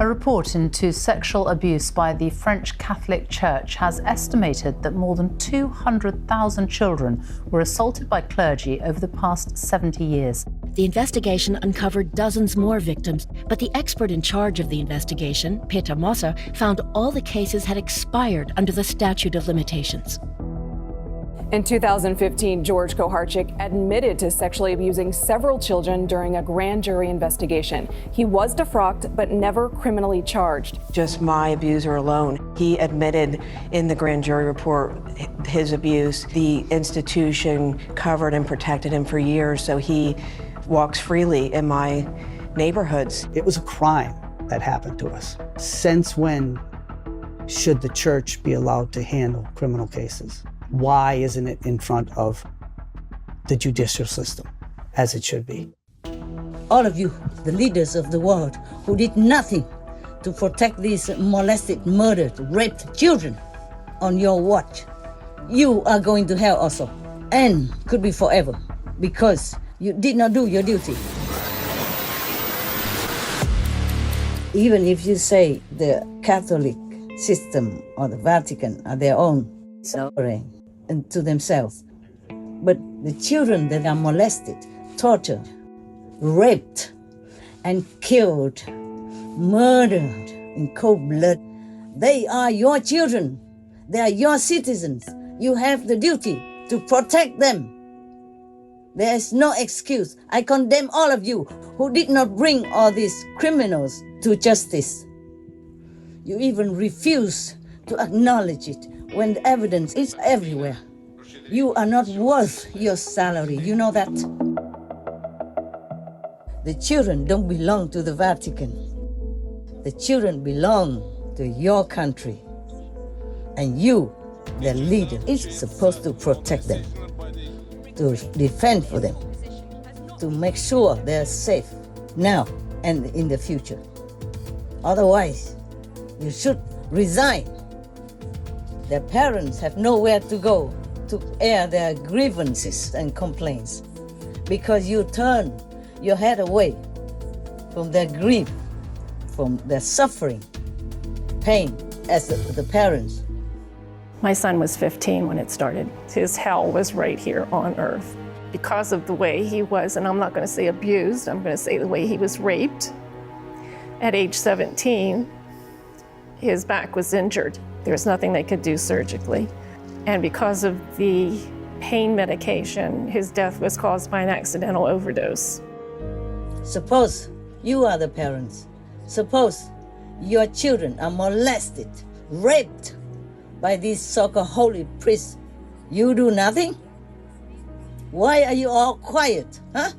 A report into sexual abuse by the French Catholic Church has estimated that more than 200,000 children were assaulted by clergy over the past 70 years. The investigation uncovered dozens more victims, but the expert in charge of the investigation, Pedo-Priests, found all the cases had expired under the statute of limitations. In 2015, George Koharchik admitted to sexually abusing several children during a grand jury investigation. He was defrocked, but never criminally charged. Just my abuser alone. He admitted in the grand jury report his abuse. The institution covered and protected him for years, so he walks freely in my neighborhoods. It was a crime that happened to us. Since when should the church be allowed to handle criminal cases? Why isn't it in front of the judicial system, as it should be? All of you, the leaders of the world, who did nothing to protect these molested, murdered, raped children on your watch, you are going to hell also, and could be forever, because you did not do your duty. Even if you say the Catholic system or the Vatican are their own sovereign and to themselves, but the children that are molested, tortured, raped, and killed, murdered in cold blood, they are your children. They are your citizens. You have the duty to protect them. There is no excuse. I condemn all of you who did not bring all these criminals to justice. You even refuse to acknowledge it when the evidence is everywhere. You are not worth your salary. You know that? The children don't belong to the Vatican. The children belong to your country. And you, the leader, is supposed to protect them, to defend for them, to make sure they're safe now and in the future. Otherwise, you should resign. Their parents have nowhere to go to air their grievances and complaints because you turn your head away from their grief, from their suffering, pain as the parents. My son was 15 when it started. His hell was right here on earth because of the way he was, and I'm not going to say abused, I'm going to say the way he was raped. At age 17, his back was injured. There was nothing they could do surgically. And because of the pain medication, his death was caused by an accidental overdose. Suppose you are the parents. Suppose your children are molested, raped by these so-called holy priests. You do nothing? Why are you all quiet, huh?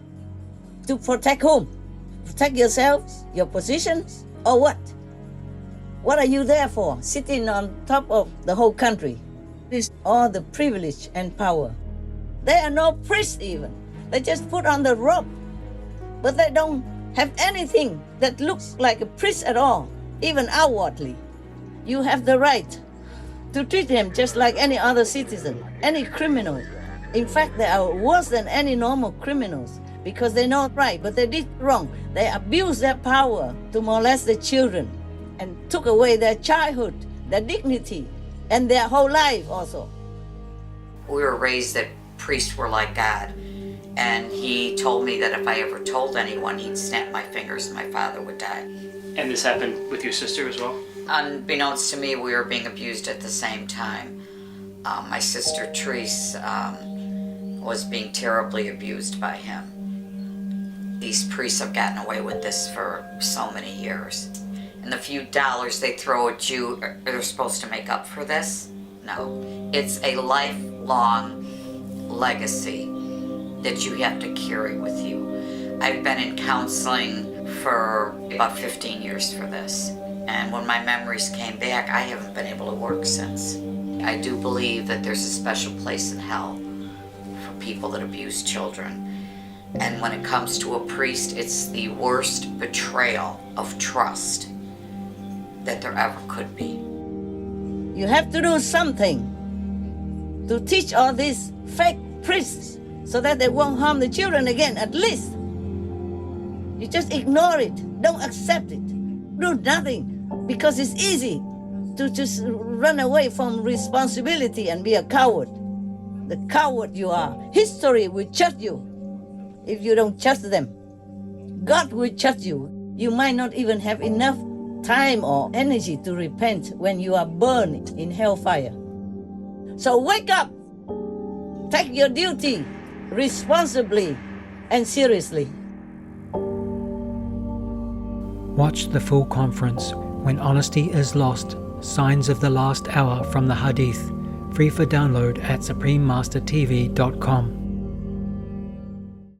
To protect whom? Protect yourselves, your positions, or what? What are you there for, sitting on top of the whole country? This all the privilege and power. They are no priests even. They just put on the robe, but they don't have anything that looks like a priest at all, even outwardly. You have the right to treat them just like any other citizen, any criminal. In fact, they are worse than any normal criminals because they know right, but they did wrong. They abused their power to molest the children and took away their childhood, their dignity, and their whole life also. We were raised that priests were like God, and he told me that if I ever told anyone, he'd snap my fingers and my father would die. And this happened with your sister as well? Unbeknownst to me, we were being abused at the same time. My sister Therese was being terribly abused by him. These priests have gotten away with this for so many years. And the few dollars they throw at you, they're supposed to make up for this? No. It's a lifelong legacy that you have to carry with you. I've been in counseling for about 15 years for this. And when my memories came back, I haven't been able to work since. I do believe that there's a special place in hell for people that abuse children. And when it comes to a priest, it's the worst betrayal of trust that there ever could be. You have to do something to teach all these fake priests so that they won't harm the children again, at least. You just ignore it, don't accept it. do nothing because it's easy to just run away from responsibility and be a coward. The coward you are. History will judge you if you don't trust them. God will judge you. You might not even have enough time or energy to repent when you are burned in hellfire. So wake up. Take your duty responsibly and seriously. Watch the full conference, When Honesty is Lost, Signs of the Last Hour from the Hadith, free for download at suprememastertv.com.